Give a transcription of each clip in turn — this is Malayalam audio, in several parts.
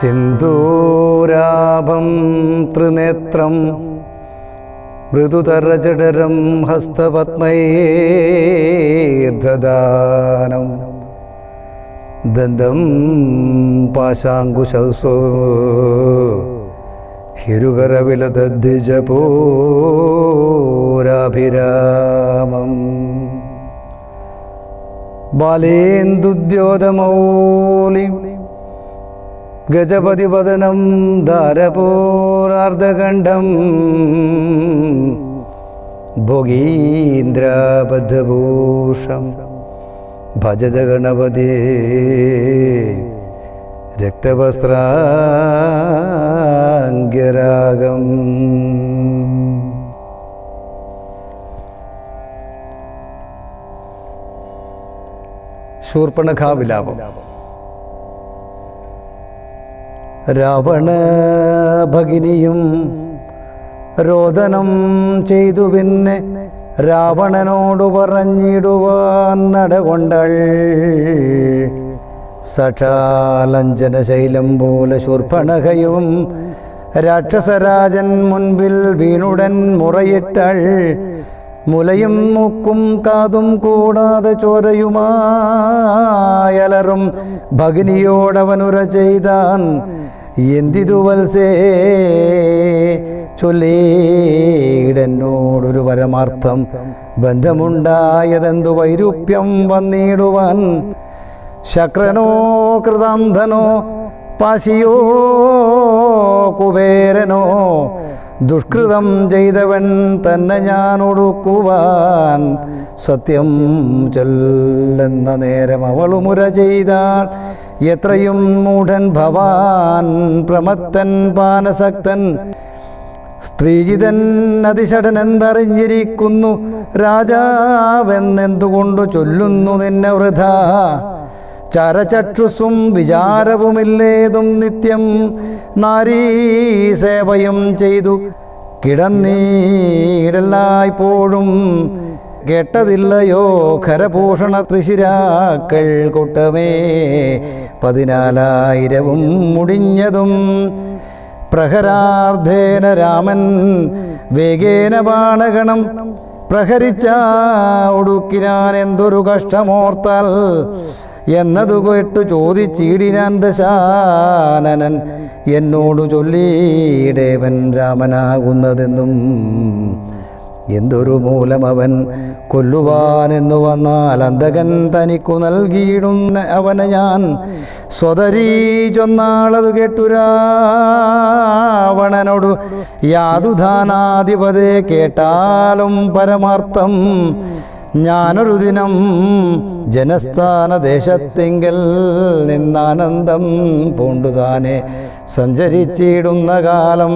സിന്ദൂരാഭം ത്രിനേത്രം മൃദുതരജഠരം ഹസ്തപത്മൈർദദാനം ദന്തം പാശാങ്കുശൗസോ ഹിരുകരവിലതദ്വിജപൂരാഭിരാമം ബാലേന്ദുദ്യോതമൗലി ഗജപതിപദനം ധാരപൂരാർദ്ധഖണ്ഡം ഭോഗീന്ദ്രബദ്ധഭൂഷം ഭജത ഗണപതി രക്തവസ്ത്രാംഗ്യരാഗം. ശൂർപ്പണഖാവിലാപം. രാവണ ഭഗിനിയും രോദനം ചെയ്തു. പിന്നെ രാവണനോടു പറഞ്ഞിടുവാൻ നടകൊണ്ടൾ. സക്ഷാലഞ്ജന ശൈലം പോലെ ശൂർപ്പണഖയും രാക്ഷസരാജൻ മുൻപിൽ വീണുടൻ മുറയിട്ടൾ. മുലയും മൂക്കും കാതും കൂടാതെ ചോരയുമായലറും ഭഗിനിയോടവനുര ചെയ്താൻ. എന്തിതു വത്സേ ചൊല്ലിയിടെന്നോടൊരു പരമാർത്ഥം ബന്ധമുണ്ടായതെന്തു വൈരൂപ്യം വന്നിടുവാൻ. ശക്രനോ കൃതാന്ധനോ പാശിയോ കുബേരനോ ദുഷ്കൃതം ചെയ്തവൻ തന്നെ ഞാൻ ഒടുക്കുവാൻ. സത്യം ചൊല്ലുന്ന നേരം അവളുമുര ചെയ്താൾ. എത്രയും മൂഢൻ ഭവാൻ പ്രമത്തൻ പാനസക്തൻ സ്ത്രീജിതൻ അതിഷടനെന്തറിഞ്ഞിരിക്കുന്നു. രാജാവെന്നെന്തുകൊണ്ടു ചൊല്ലുന്നു നിന്നെ വൃഥ. ചരചക്ഷുസും വിചാരവുമില്ലേതും നിത്യം നാരീസേവയും ചെയ്തു കിടന്നീടെല്ലായ്പ്പോഴും. കേട്ടതില്ലയോ ഖരഭൂഷണ ത്രിശിരാക്കൾ കൂട്ടമേ 14,000 മുടിഞ്ഞതും. പ്രഹരാർദ്ധേന രാമൻ വേഗേന ബാണഗണം പ്രഹരിച്ച ഒടുക്കിനാൻ. എന്തൊരു കഷ്ടമോർത്താൽ എന്നതു കേട്ടു ചോദിച്ചിടിനാൻ ദശാനനൻ. എന്നോടു ചൊല്ലിയിടേവൻ രാമനാകുന്നതെന്നും. എന്തൊരു മൂലം അവൻ കൊല്ലുവാനെന്നു വന്നാൽ അന്തകൻ തനിക്കു നൽകിയിടുന്ന അവനെ ഞാൻ. സ്വതരീ ചൊന്നാളതു കേട്ടു രാവണനോടു യാതുധാനാധിപതേ കേട്ടാലും പരമാർത്ഥം. ഞാനൊരു ദിനം ജനസ്ഥാനദേശത്തിങ്കൽ നിന്നാനന്ദം പൂണ്ടുതാനെ സഞ്ചരിച്ചിടുന്ന കാലം.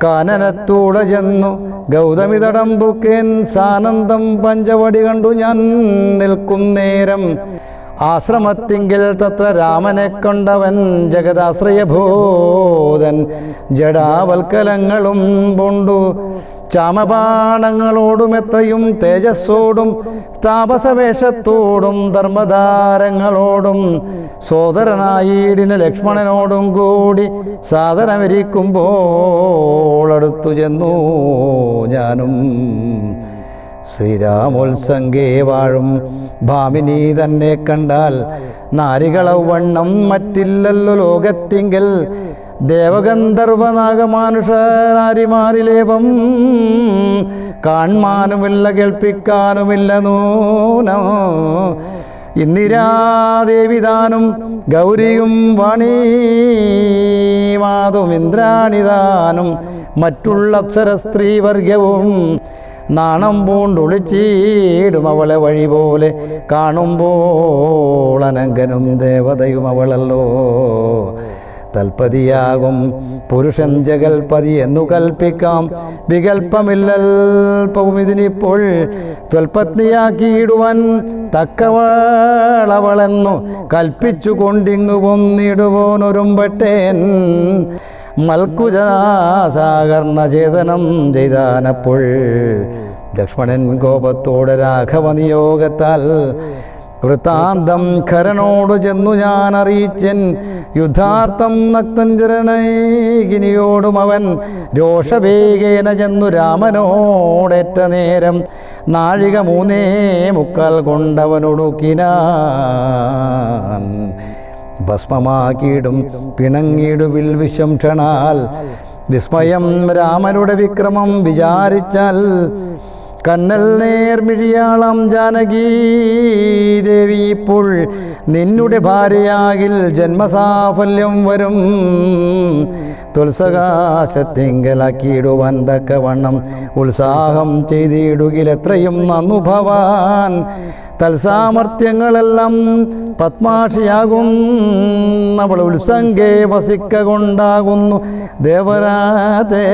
കാനനത്തൂടെ ചെന്നു ഗൗതമിതടംബുക്കേൻ സാനന്ദം പഞ്ചവടി കണ്ടു ഞാൻ നിൽക്കും നേരം. ആശ്രമത്തിങ്കിൽ തത്ര രാമനെ കൊണ്ടവൻ ജഗദാശ്രയഭൂതൻ. ജഡാവൽക്കലങ്ങളും പൂണ്ടു ചാമബാണങ്ങളോടും എത്രയും തേജസ്സോടും താപസവേഷത്തോടും ധർമ്മധാരങ്ങളോടും സോദരനായിടിന് ലക്ഷ്മണനോടും കൂടി സാധനമിരിക്കുമ്പോൾ അടുത്തു ചെന്നു ഞാനും. ശ്രീരാമോത്സംഗേ വാഴും ഭാമിനി തന്നെ കണ്ടാൽ നാരികളവണ്ണം മറ്റില്ലല്ലോ ലോകത്തിങ്കൽ. ദേവഗന്ധർവനാഗമാനുഷ നാരിമാരിലേവം കാൺമാനുമില്ല കേൾപ്പിക്കാനുമില്ല നൂനോ. ഇന്ദിരാദേവിദാനും ഗൗരിയും വാണീമാതും ഇന്ദ്രാണിദാനും മറ്റുള്ള അപ്സര സ്ത്രീവർഗവും നാണം പൂണ്ടൊളിച്ചിടും അവളെ വഴി പോലെ. കാണുമ്പോൾ അനങ്കനും ദേവതയും അവളല്ലോ. തൽപതിയാകും പുരുഷൻ ജഗൽപതി എന്നു കൽപ്പിക്കാം. വികൽപ്പമില്ലൽപ്പവും ഇതിനിപ്പോൾ ത്വൽപത്നിയാക്കിയിടുവാൻ തക്കവളവളെന്നു കൽപ്പിച്ചു കൊണ്ടിങ്ങു പൊന്നിടുവോനൊരുമ്പട്ടേൻ. മൽക്കുജാസാകർണചേതനം ചെയ്താനപ്പോൾ ലക്ഷ്മണൻ കോപത്തോടെ രാഘവനിയോഗത്താൽ വൃത്താന്തം ഖരനോടു ചെന്നു ഞാൻ അറിയിച്ചൻ യുദ്ധാർത്ഥം നക്തഞ്ചരനൈകിനിയോടും അവൻ രോഷവേഗേന ചെന്നു രാമനോടേറ്റ നേരം നാഴിക 3:45 കൊണ്ടവനൊടുക്കിനാൻ ഭസ്മമാക്കിയിടും പിണങ്ങിടുവിൽ വിഷം ക്ഷണാൽ വിസ്മയം രാമനുടെ വിക്രമം വിചാരിച്ചാൽ കന്നൽ നേർമിഴിയാളം ജാനകീ ദേവി ഇപ്പോൾ നിന്നുടെ ഭാര്യയാകിൽ ജന്മസാഫല്യം വരും തുൽസകാശത്തിങ്കലാക്കിയിടുവാൻ തക്കവണ്ണം ഉത്സാഹം ചെയ്തിടുകിലെത്രയും നന്നു ഭവാൻ തൽസാമർത്ഥ്യങ്ങളെല്ലാം പത്മാക്ഷിയാകും അവൾ ഉത്സംഗേ വസിക്ക കൊണ്ടാകുന്നു ദേവരാതേ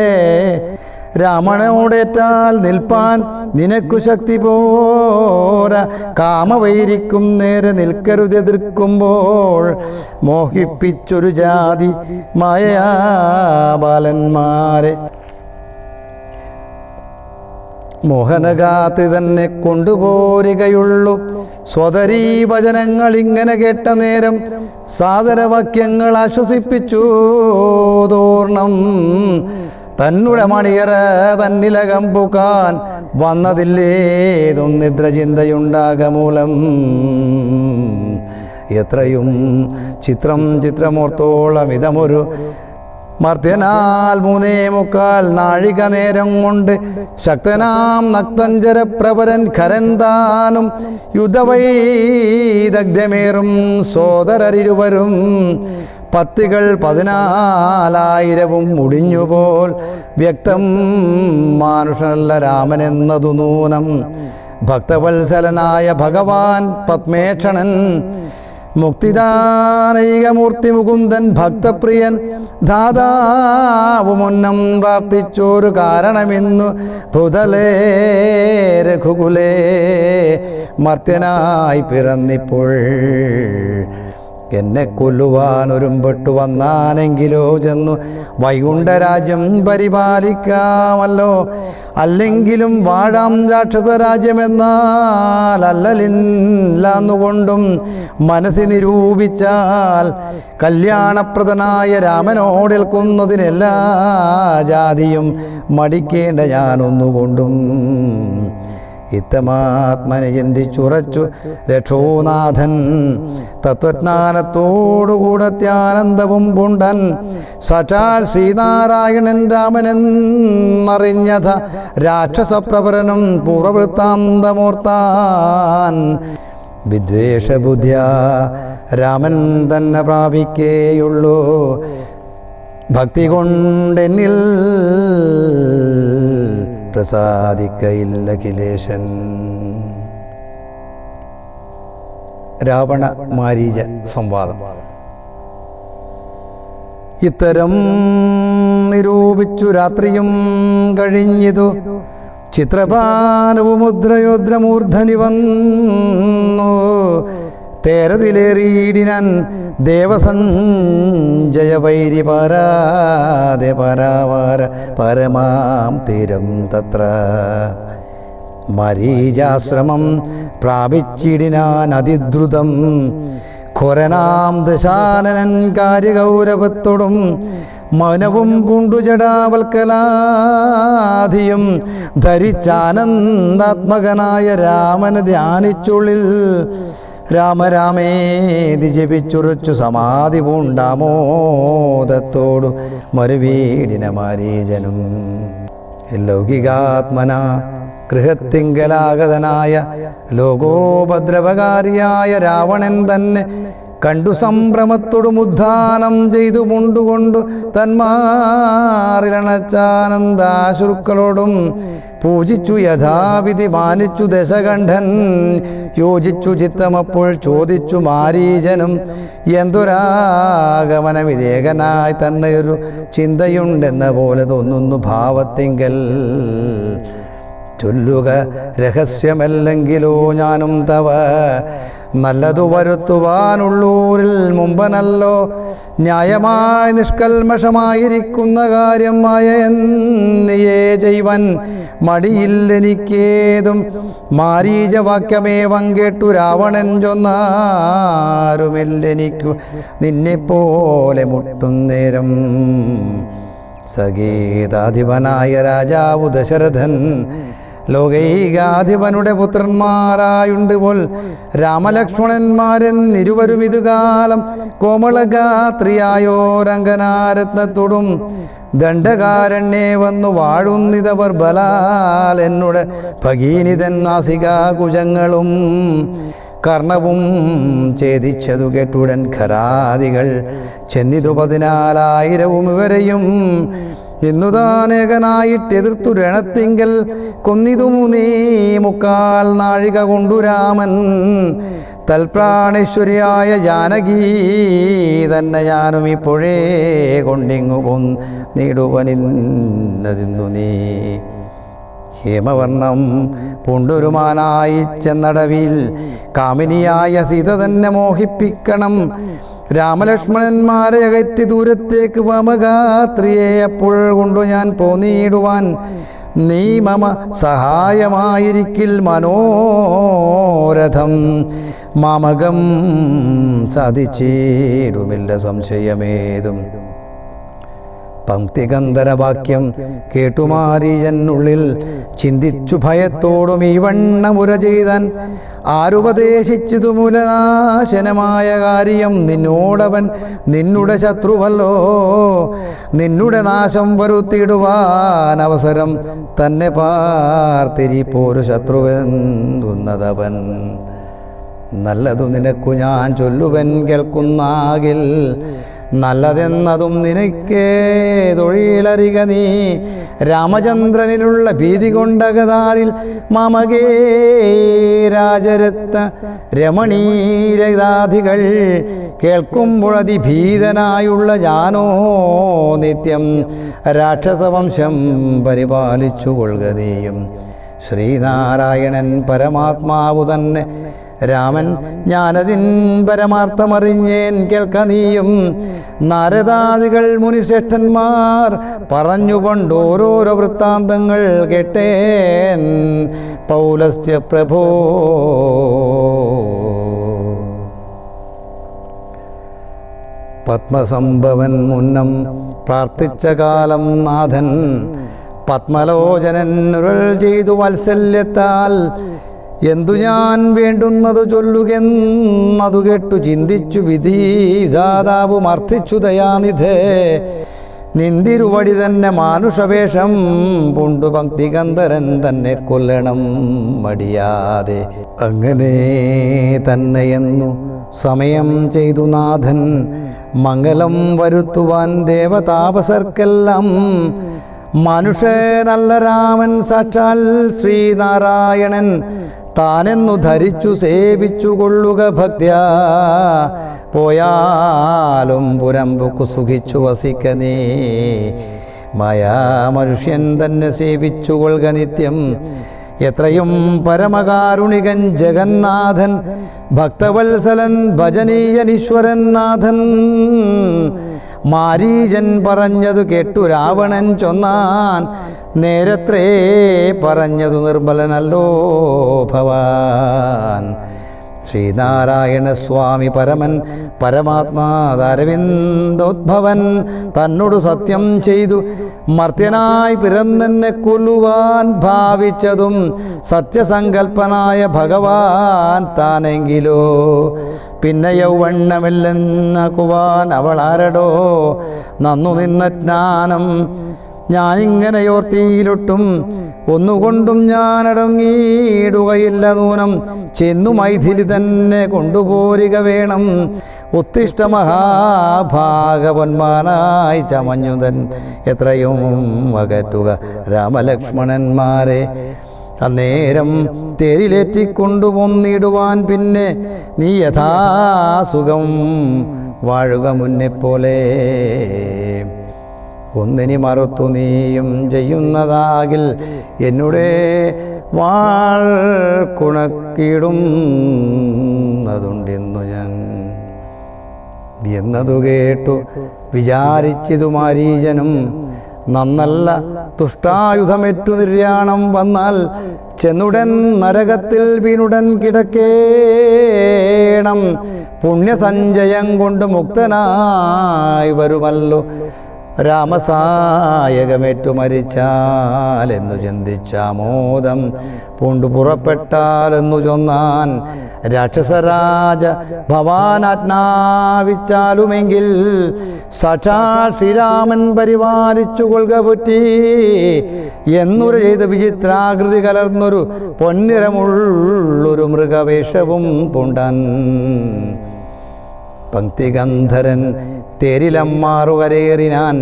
രാമനോടേറ്റാൽ നിൽപ്പാൻ നിനക്കു ശക്തി പോരാ കാമവൈരിക്കും നേരെ നിൽക്കരുതെതിർക്കുമ്പോൾ മോഹിപ്പിച്ചൊരു ജാതി മായാബാലന്മാരെ മോഹനഗാത്രി തന്നെ കൊണ്ടുപോരുകയുള്ളൂ സ്വതരീ വചനങ്ങൾ ഇങ്ങനെ കേട്ട നേരം സാദരവാക്യങ്ങൾ ആശ്വസിപ്പിച്ചു തോർണം തന്നുടെ മണിയറ തന്നിലകം പൂക്കാൻ വന്നതില്ലേതും നിദ്രചിന്തയുണ്ടാകമൂലം എത്രയും ചിത്രമോർത്തോളം ഇതമൊരു മർദ്ദനാൽ 3:45 നാഴിക നേരം കൊണ്ട് ശക്തനാം നക്തഞ്ചരപ്രവരൻ ഖരൻ താനും യുദ്ധവൈദഗ്ധ്യമേറും സോദരരിരുവരും പത്തികൾ 14,000 മുടിഞ്ഞുപോൽ വ്യക്തം മാനുഷനല്ല രാമനെന്നതു നൂനം ഭക്തവത്സലനായ ഭഗവാൻ പത്മേക്ഷണൻ മുക്തിദാനൈകമൂർത്തി മുകുന്ദൻ ഭക്തപ്രിയൻ ധാതാവുമുന്നം പ്രാർത്ഥിച്ചോരു കാരണമിന്നു ഭൂതലേ രഘുകുലേ മർത്യനായി പിറന്നിപ്പോൾ എന്നെ കൊല്ലുവാൻ ഒരുമ്പെട്ടു വന്നാനെങ്കിലോ ചെന്നു വൈകുണ്ഠരാജ്യം പരിപാലിക്കാമല്ലോ അല്ലെങ്കിലും വാഴാം രാക്ഷസരാജ്യമെന്നാൽ അല്ലലില്ലാന്നുകൊണ്ടും മനസ്സി നിരൂപിച്ചാൽ കല്യാണപ്രദനായ രാമനോടേൽക്കുന്നതിനെല്ലാ ജാതിയും മടിക്കേണ്ട ഞാനൊന്നുകൊണ്ടും ഇത്തമാത്മനെ ചിന്തിച്ചുറച്ചു രക്ഷോനാഥൻ തത്വജ്ഞാനത്തോടുകൂടത്യാനന്ദവും പുണ്ടൻ സാക്ഷാൽ ശ്രീനാരായണൻ രാമനെന്നറിഞ്ഞത രാക്ഷസപ്രവരനും പൂർവവൃത്താന്തമോർത്താൻ വിദ്വേഷബുദ്ധ്യാ രാമൻ തന്നെ പ്രാപിക്കേയുള്ളൂ ഭക്തി കൊണ്ടെന്നിൽ പ്രസാദിക്കയില്ല കിലേശൻ. രാവണ മാരീച സംവാദം. ഇത്തരം നിരൂപിച്ചു രാത്രിയും കഴിഞ്ഞിതു ചിത്രപാനവുമുദ്രയോദ്രമൂർധനി വന്നു തേരതിലേറിയിടിനാൻ ദേവസഞ്ജയവൈരി പാരാതെ പരാവാര പരമാം തീരം തത്ര മരീചാശ്രമം പ്രാപിച്ചിടിനാൻ അതിദ്രുതം ഘോരനാം ദശാനനൻ കാര്യഗൗരവത്തോടും മൗനവും പൂണ്ടു ജടാവൽക്കലാധിയും ധരിച്ചാനന്ദാത്മകനായ രാമന് ധ്യാനിച്ചുള്ളിൽ രാമരാമേതി ജപിച്ചുറച്ചു സമാധി പൂണ്ടാമോദത്തോടു മരുവീടിന മാരീചനും ലൗകികാത്മന ഗൃഹത്തിങ്കലാഗതനായ ലോകോപദ്രവകാരിയായ രാവണൻ തന്നെ കണ്ടു സംഭ്രമത്തോടും ഉദ്ധാനം ചെയ്തു മുണ്ടുകൊണ്ടു തന്മാറിലണച്ചാനന്ദാശുക്കളോടും പൂജിച്ചു യഥാവിധി മാനിച്ചു ദശകണ്ഠൻ യോജിച്ചു ചിത്തമപ്പോൾ ചോദിച്ചു മാരീചനും എന്തൊരാഗമനമിതേകനായി തന്നെ ഒരു ചിന്തയുണ്ടെന്ന പോലെ തോന്നുന്നു ഭാവത്തിങ്കൽ ചൊല്ലുക രഹസ്യമല്ലെങ്കിലോ ഞാനും തവ നല്ലതു വരുത്തുവാനുള്ളൂരിൽ മുമ്പനല്ലോ ന്യായമായി നിഷ്കൽമഷമായിരിക്കുന്ന കാര്യം മായയെന്നിയേ ചെയ്വൻ മടിയില്ലെനിക്കേതും മാരീചവാക്യമേവം കേട്ടു രാവണൻ ചൊന്നാരുമില്ലെനിക്കു നിന്നെപ്പോലെ മുട്ടുന്നേരം. സഗീതാധിപനായ രാജാവു ദശരഥൻ ലോകൈകാധിപനുടെ പുത്രന്മാരായുണ്ട് പോൽ രാമലക്ഷ്മണന്മാരെന്നിരുവരും ഇതുകാലം കോമളഗാത്രിയായോരംഗനാരത്നത്തോടും ദണ്ഡകാരണ്യേ വന്നു വാഴുന്നിതവർ ബലാൽ എന്നുടെ ഭഗീനിതൻ നാസികാകുജങ്ങളും കർണവും ഛേദിച്ചതു കേട്ടുടൻ ഖരാദികൾ ചെന്നിതു 14,000 ഇവരെയും ഇന്നുതാനേകനായിട്ടെതിർത്തു രണത്തിങ്കൽ കൊന്നിതു 3 നാഴിക കൊണ്ടു രാമൻ. തൽപ്രാണേശ്വരിയായ ജാനകി തന്നെ ഞാനും ഇപ്പോഴേ കൊണ്ടിങ്ങു കൊന്നിടുവനിന്നതിന്നു നീ. ഹേമവർണം പൂണ്ടൊരുമാനായി ചെന്നടവിൽ കാമിനിയായ സീത തന്നെ മോഹിപ്പിക്കണം. രാമലക്ഷ്മണന്മാരെ അകറ്റി ദൂരത്തേക്ക് വാമഗാത്രിയെ അപ്പോൾ കൊണ്ടു ഞാൻ പോന്നിടുവാൻ. നീ മമ സഹായമായിരിക്കിൽ മനോരഥം മാമകം സാധിച്ചിടുമില്ല സംശയമേതും. പങ്ക്തികന്ധരവാക്യം കേട്ടുമാരീജനുള്ളിൽ ചിന്തിച്ചു ഭയത്തോടും ഈ വണ്ണമുര ചെയ്താൻ. ആരുപദേശിച്ചതു മൂലനാശനമായ കാര്യം നിന്നോടവൻ നിന്നുടെ ശത്രുവല്ലോ. നിന്നുടെ നാശം വരുത്തിയിടുവാൻ അവസരം തന്നെ പാർത്തിരിപ്പോരു ശത്രുവെന്തുന്നതവൻ. നല്ലതു നിനക്കു ഞാൻ ചൊല്ലുവൻ കേൾക്കുന്നാകിൽ നല്ലതെന്നതും നിനക്കേ തൊഴിലറിക നീ. രാമചന്ദ്രനിലുള്ള ഭീതി കൊണ്ടകതാരിൽ മമകേ രാജരത്ന രമണീരതാധികൾ കേൾക്കുമ്പോഴതിഭീതനായുള്ള ഞാനോ നിത്യം രാക്ഷസവംശം പരിപാലിച്ചു കൊള്ളുക നീയും. ശ്രീനാരായണൻ പരമാത്മാവു തന്നെ രാമൻ ഞാനതിൻ പരമാർത്ഥമറിഞ്ഞേൻ കേൾക്ക നീയും. നാരദാദികൾ മുനിശ്രേഷ്ഠന്മാർ പറഞ്ഞു പണ്ടോരോരോ വൃത്താന്തങ്ങൾ കേട്ടേൻ പൗലസ്ത്യ പ്രഭോ. പത്മസംഭവൻ മുന്നം പ്രാർത്ഥിച്ച കാലം നാഥൻ പത്മലോചനൻ ഉരുൾ ചെയ്തു വാത്സല്യത്താൽ എന്തു ഞാൻ വേണ്ടുന്നതു ചൊല്ലുകെന്നതു കേട്ടു ചിന്തിച്ചു വിധിദാതാവും അർത്ഥിച്ചു ദയാനിധേ. നിന്തിരുവടി തന്നെ മാനുഷവേഷം പൂണ്ടു ഭക്തികന്ധരൻ തന്നെ കൊല്ലണം മടിയാതെ. അങ്ങനെ തന്നെയെന്നു സമയം ചെയ്തു നാഥൻ മംഗളം വരുത്തുവാൻ ദേവതാപസർക്കെല്ലാം. മനുഷ്യനല്ല രാമൻ സാക്ഷാൽ ശ്രീനാരായണൻ താനെന്നു ധരിച്ചു സേവിച്ചു കൊള്ളുക ഭക്ത്യാ. പോയാലും പുരമ്പുക്കു സുഖിച്ചു വസിക്ക നീ. മായാ മനുഷ്യൻ തന്നെ സേവിച്ചു കൊള്ളുക നിത്യം. എത്രയും പരമകാരുണികൻ ജഗന്നാഥൻ ഭക്തവത്സലൻ ഭജനീയനീശ്വരൻ നാഥൻ. മാരീജൻ പറഞ്ഞതു കേട്ടു രാവണൻ ചൊന്നാൻ. നേരത്രേ പറഞ്ഞതു നിർമ്മലനല്ലോ ഭവാൻ. ശ്രീനാരായണ സ്വാമി പരമൻ പരമാത്മാരവിന്ദോദ്ഭവൻ തന്നോട് സത്യം ചെയ്തു മർത്യനായി പിറന്നെന്നെ കൊല്ലുവാൻ ഭാവിച്ചതും സത്യസങ്കൽപ്പനായ ഭഗവാൻ താനെങ്കിലോ. പിന്നെ യൗവണ്ണമില്ലെന്നകുവാൻ അവളാരടോ. നന്നു നിന്ന ജ്ഞാനം ഞാനിങ്ങനെയോർത്തിയിലൊട്ടും ഒന്നുകൊണ്ടും ഞാനടങ്ങിയിടുകയില്ല നൂനം. ചെന്നു മൈഥിലി തന്നെ കൊണ്ടുപോരുക വേണം. ഉത്തിഷ്ട മഹാഭാഗവന്മാനായി ചമഞ്ഞുതൻ എത്രയും അകറ്റുക രാമലക്ഷ്മണന്മാരെ. അന്നേരം തേരിലേറ്റിക്കൊണ്ടുപോന്നിടുവാൻ പിന്നെ നീ യഥാസുഖം വാഴുക മുന്നെപ്പോലെ. ഒന്നിനി മറുത്തു നീയും ചെയ്യുന്നതാകിൽ എന്നുടെ വാൾ കുണക്കിടുന്നതുണ്ടെന്നു ഞാൻ എന്നതു കേട്ടു വിചാരിച്ചിതു മാരീചനും നന്നല്ല ദുഷ്ടായുധമേറ്റു നിർയാണം വന്നാൽ ചെന്നുടൻ നരകത്തിൽ വീണുടൻ കിടക്കേണം പുണ്യസഞ്ചയം കൊണ്ട് മുക്തനായി വരുമല്ലോ രാമസായകമേറ്റു മരിച്ചാലെന്നു ചിന്തിച്ചാമോദം പൂണ്ടു പുറപ്പെട്ടാലെന്നു ചൊന്നാൻ രാക്ഷസരാജ ഭവാനാജ്ഞാപിച്ചാലുമെങ്കിൽ സാക്ഷാൽ ശ്രീരാമൻ പരിപാലിച്ചു കൊള്ളുക പറ്റി എന്നൊരു ചെയ്ത് വിചിത്രാകൃതി കലർന്നൊരു പൊന്നിറമുള്ളൊരു മൃഗവേഷവും പൂണ്ടാൻ പങ്ക്തിഗന്ധരൻ തേരിലമ്മാറുകരേറിനാൻ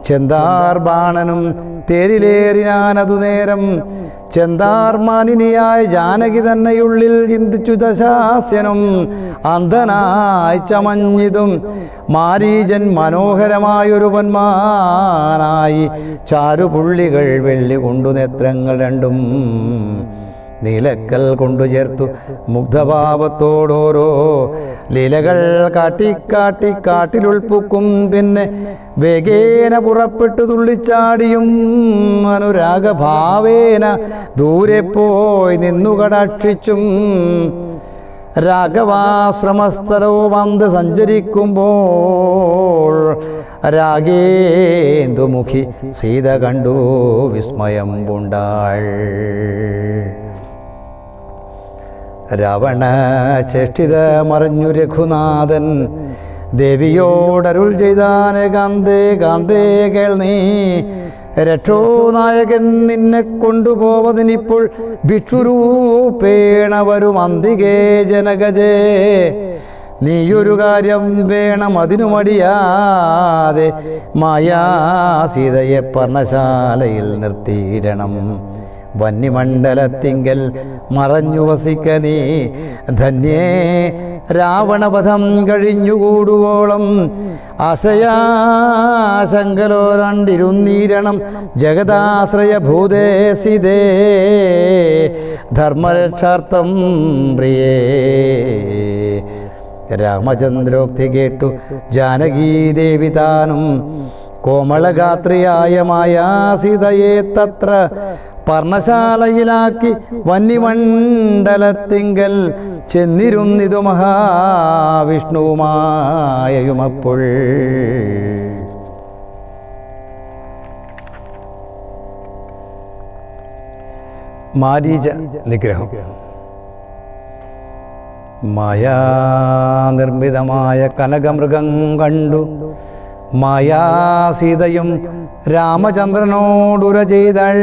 ചെന്താർ ബാണനും തേരിലേറിനാൻ അതു നേരം ചെന്താർ മാനിനിയായ ജാനകി തന്നെയുള്ളിൽ ചിന്തിച്ചു ദശാസ്യനും അന്ധനായി ചമഞ്ഞിതും മാരീചൻ മനോഹരമായൊരു പൊന്മാനായി ചാരുപുള്ളികൾ വെള്ളി കൊണ്ടു നേത്രങ്ങൾ രണ്ടും നീലക്കൽ കൊണ്ടു ചേർത്തു മുഗ്ധഭാവത്തോടോരോ ലീലകൾ കാട്ടി കാട്ടിലുൾപ്പുക്കും പിന്നെ വേഗേന പുറപ്പെട്ടു തുള്ളിച്ചാടിയും അനുരാഗഭാവേന ദൂരെ പോയി നിന്നു കടാക്ഷിച്ചും രാഘവാശ്രമസ്ഥലവും വന്ന് സഞ്ചരിക്കുമ്പോൾ രാഗേന്ദുമുഖി സീത കണ്ടു വിസ്മയം പൂണ്ടാൾ രാവണ ചേഷ്ടിത മറിഞ്ഞു രഘുനാഥൻ ദേവിയോടരുൾ ചെയ്താന് കാന്തേ കേൾ നീ രക്ഷോനായകൻ നിന്നെ കൊണ്ടുപോവതിനിപ്പോൾ ഭിക്ഷുരൂപേണ വരും അന്തികേ ജനകജേ നീയൊരു കാര്യം വേണം അതിനു മടിയാതെ മായാസീതയെ പർണശാലയിൽ നിർത്തിയിടണം വന്യമണ്ഡലത്തിങ്കൽ മറഞ്ഞു വസിക്ക നീ ധന്യേ രാവണവധം കഴിഞ്ഞുകൂടുവോളം ആശ്രയാശങ്കലോ രണ്ടിരുന്നീരണം ജഗദാശ്രയഭൂതേ സിതേ ധർമ്മരക്ഷാർത്ഥം പ്രിയേ രാമചന്ദ്രോക്തി കേട്ടു ജാനകീദേവി താനും കോമളഗാത്രിയായ മായാസീതയെ തത്ര പർണശാലയിലാക്കി വന്യമണ്ഡലത്തിങ്കൽ ചെന്നിരുന്നിതു മഹാവിഷ്ണുവുമായയുമപ്പോൾ മാരീച നിഗ്രഹം മായാനിർമ്മിതമായ കനകമൃഗം കണ്ടു മായാസീതയും രാമചന്ദ്രനോടുര ചെയ്തൾ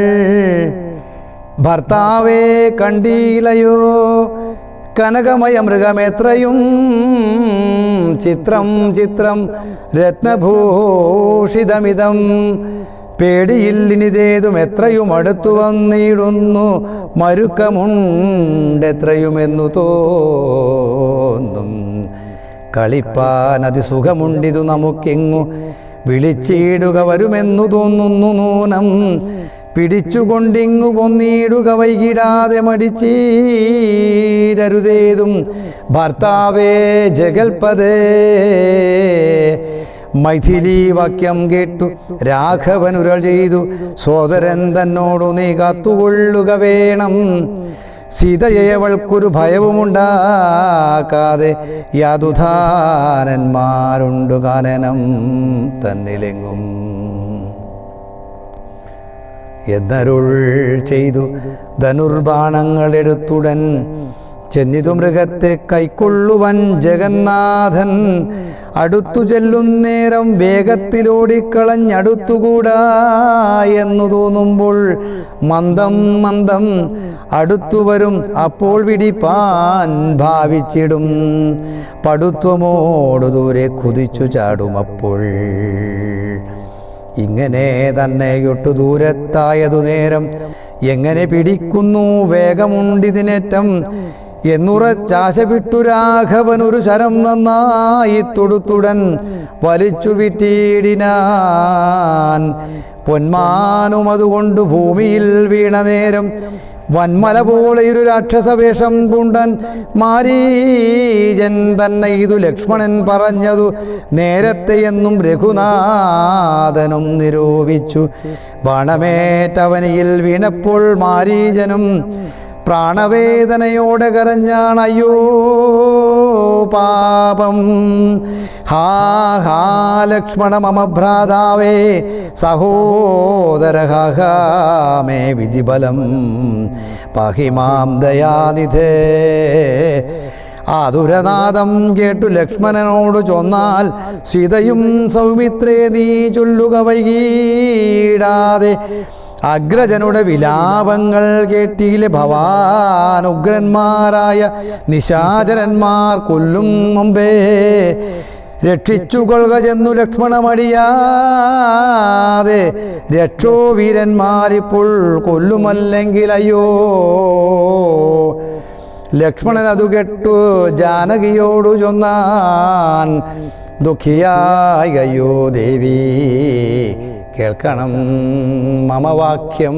ഭർത്താവേ കണ്ടീലയോ കനകമയ മൃഗമെത്രയും ചിത്രം രത്നഭൂഷിതമിതം പേടിയില്ലിനിതേതും എത്രയും അടുത്തു വന്നിടുന്നു മരുക്കമുണ്ടെത്രയുമെന്നു തോന്നും കളിപ്പാൻ അതിസുഖമുണ്ടിതു നമുക്കിങ്ങു വിളിച്ചിടുക വരുമെന്നു തോന്നുന്നു നൂനം പിടിച്ചുകൊണ്ടിങ്ങു കൊന്നിടുക വൈകിടാതെ മടിച്ചീരരുതേതും ഭർത്താവേ ജഗൽപദേ മൈഥിലി വാക്യം കേട്ടു രാഘവനുരൾ ചെയ്തു സോദരൻ തന്നോടു നീ കാത്തുകൊള്ളുക വേണം സീതയവൾക്കൊരു ഭയവുമുണ്ടാക്കാതെ യാതുധാനന്മാരുണ്ടു കാനനം തന്നിലെങ്ങും എന്നരുൾ ചെയ്തു ധനുർബാണങ്ങളെടുത്തുടൻ ചെന്നിതു മൃഗത്തെ കൈക്കൊള്ളുവൻ ജഗന്നാഥൻ അടുത്തു ചെല്ലുന്നേരം വേഗത്തിലോടിക്കളഞ്ഞടുത്തുകൂടാ എന്നു തോന്നുമ്പോൾ മന്ദം അടുത്തു വരും അപ്പോൾ വിടിപ്പാൻ ഭാവിച്ചിടും പടുത്വമോടു ദൂരെ കുതിച്ചു ചാടും അപ്പോൾ ഇങ്ങനെ തന്നെയൊട്ടു ദൂരത്തായതു നേരം എങ്ങനെ പിടിക്കുന്നു വേഗമുണ്ടിതിനേറ്റം എന്നുറച്ചാശ വിട്ടു രാഘവനൊരു ശരം നന്നായി തൊടുത്തുടൻ വലിച്ചു വിട്ടിടിനാൻ പൊന്മാനും അതുകൊണ്ട് ഭൂമിയിൽ വീണ നേരം വന്മല പോലെയൊരു രാക്ഷസവേഷം പൂണ്ടൻ മാരീജൻ തന്നെ ഇതു ലക്ഷ്മണൻ പറഞ്ഞതു നേരത്തെയെന്നും രഘുനാഥനും നിരൂപിച്ചു. ബാണമേറ്റവനിയിൽ വീണപ്പോൾ മാരീജനും പ്രാണവേദനയോടെ കരഞ്ഞാണ്, അയ്യോ പാപം, ഹാ ഹാ ലക്ഷ്മണ മമ ഭ്രാതാവേ സഹോദര, ഹാ മേ വിധിബലം പാഹി മാം ദയാനിധേ. ആതുരനാദം കേട്ടു ലക്ഷ്മണനോട് ചൊന്നാൽ, സീതയും സൗമിത്രേ നീ ചൊല്ലുക വൈകീടാതെ. അഗ്രജനുടെ വിലാപങ്ങൾ കേട്ടിലെ ഭവാൻ ഉഗ്രന്മാരായ നിശാചരന്മാർ കൊല്ലും മുമ്പേ രക്ഷിച്ചുകൊള്ളുക ചെന്നു ലക്ഷ്മണമടിയാതെ. രക്ഷോ വീരന്മാരിപ്പോൾ കൊല്ലുമല്ലെങ്കിൽ അയ്യോ. ലക്ഷ്മണൻ അതു കേട്ടു ജാനകിയോടു ചൊന്നാൻ, ദുഃഖിയായി അയ്യോ ദേവി കേൾക്കണം മമവാക്യം.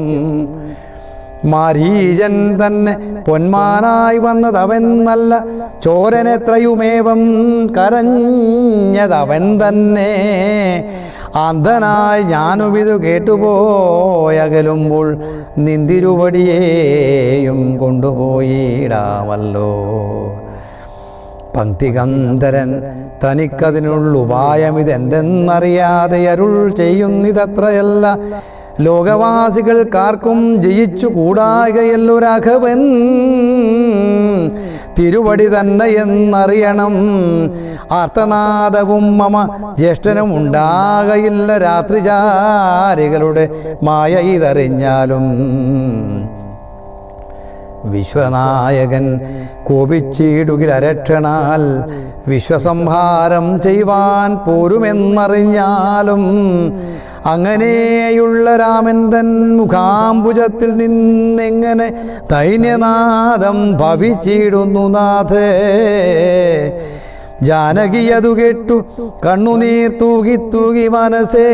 മാരീജൻ തന്നെ പൊന്മാനായി വന്നതവൻ നല്ല, ചോരനെത്രയുമേവം കരഞ്ഞതവൻ തന്നെ. അന്ധനായി ഞാനുമിതു കേട്ടുപോയകലുമ്പോൾ നിന്തിരുവടിയേയും കൊണ്ടുപോയിടാമല്ലോ. പങ്ക്തികന്ധരൻ തനിക്കതിനുള്ള ഉപായമിതെന്തെന്നറിയാതെ അരുൾ ചെയ്യുന്നിതത്രയല്ല. ലോകവാസികൾക്കാർക്കും ജയിച്ചു കൂടാകയല്ലോ രാഘവൻ തിരുവടി തന്നെ എന്നറിയണം. ആർത്തനാദവും മമ ജ്യേഷ്ഠനും ഉണ്ടാകയില്ല, രാത്രിചാരികളുടെ മായ ഇതറിഞ്ഞാലും. വിശ്വനായകൻ കോപിച്ചിടുകിൽ അരക്ഷണാൽ വിശ്വസംഹാരം ചെയ്യുവാൻ പോരുമെന്നറിഞ്ഞാലും. അങ്ങനെയുള്ള രാമൻ തൻ മുഖാംബുജത്തിൽ നിന്നെങ്ങനെ ദൈന്യനാദം ഭവിച്ചിടുന്നു നാഥേ. ജാനകി അതു കേട്ടു കണ്ണുനീർ തൂകി തൂകി മനസ്സേ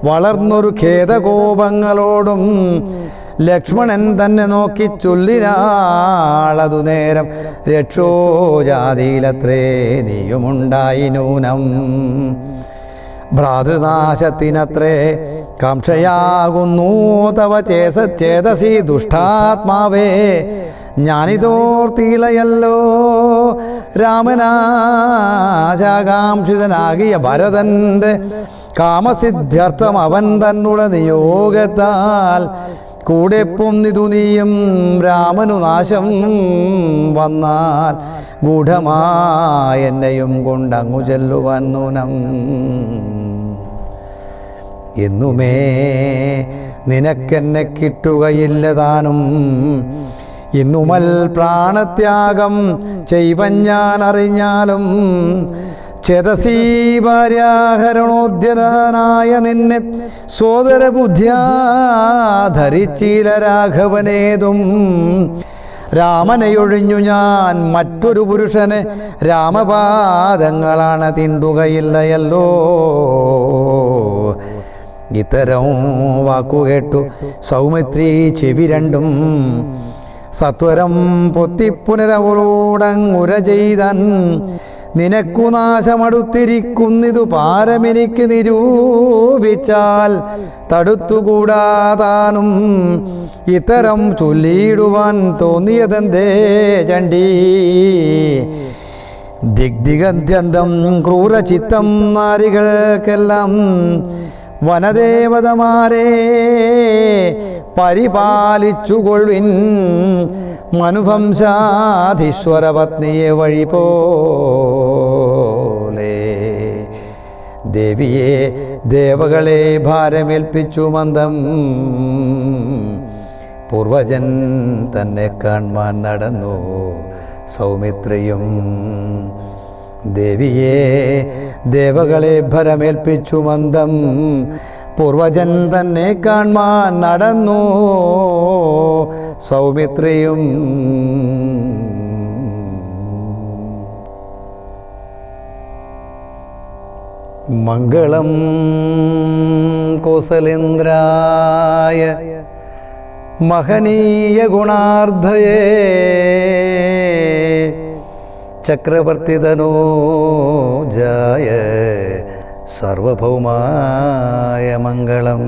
വളർന്നൊരു ഖേദകോപങ്ങളോടും ലക്ഷ്മണൻ തന്നെ നോക്കി ചൊല്ലിനാളതു നേരം, രക്ഷോജാതിയിലത്രേ നീയുമുണ്ടായി നൂനം. ഭ്രാതൃനാശത്തിനത്രേ കാംക്ഷയാകുന്നു തവ ചേതസി ദുഷ്ടാത്മാവേ. ഞാനിതോർത്തിയിലയല്ലോ രാമനാശാകാംക്ഷിതനാകിയ ഭരതൻ്റെ കാമസിദ്ധ്യർത്ഥം അവൻ തന്നുടെ നിയോഗത്താൽ കൂടെ പൊന്നിതു നീയും. രാമനു നാശം വന്നാൽ ഗൂഢമായെന്നെയും കൊണ്ടങ്ങു ചെല്ലുവാൻ നൂനം. എന്നുമേ നിനക്കെന്നെ കിട്ടുകയില്ല താനും, ഇന്നുമൽ പ്രാണത്യാഗം ചെയ്വൻ ഞാൻ അറിഞ്ഞാലും. ചേതസീ ഭാര്യാഹരണോദ്യതനായ നിന്നെ സോദരബുദ്ധ്യാ ധരിച്ചില രാഘവനേതും. രാമനെയൊഴിഞ്ഞു ഞാൻ മറ്റൊരു പുരുഷനെ രാമപാദങ്ങളാണ് തിണ്ടുകയില്ലയല്ലോ. ഇത്തരം വാക്കുകേട്ടു സൗമിത്രി ചെവി രണ്ടും സത്വരം പൊത്തിപ്പുനരവളോടങ്ങുര ചെയ്തൻ. നിനക്കു നാശമടുത്തിരിക്കുന്നിതു പാരമെനിക്ക് നിരൂപിച്ചാൽ തടുത്തുകൂടാതാനും. ഇത്തരം ചൊല്ലിയിടുവാൻ തോന്നിയതെന്തേ ചണ്ഡീ. ദിഗ്ദിഗന്ത്യന്തം ക്രൂരചിത്തം നാരികൾക്കെല്ലാം വനദേവതമാരെ പരിപാലിച്ചുകൊള്ളിൻ. മനുവംശാധീശ്വര പത്നിയെ വഴി പോലെ ദേവിയെ ദേവകളെ ഭാരമേൽപ്പിച്ചു മന്ദം. പൂർവജൻ തന്നെ കാൺമാൻ നടന്നു സൗമിത്രിയും. ദേവിയെ ദേവകളെ ഭരമേൽപ്പിച്ചു മന്ദം. പൂർവജൻ തന്നെ കാൺമാൻ നടന്നു സൗമിത്രിയും. മംഗളം കോസലേന്ദ്രായ മഹനീയ ഗുണാർദ്ധയേ ചക്രവർത്തിതനോജായ സർവഭൗമായ മംഗളം.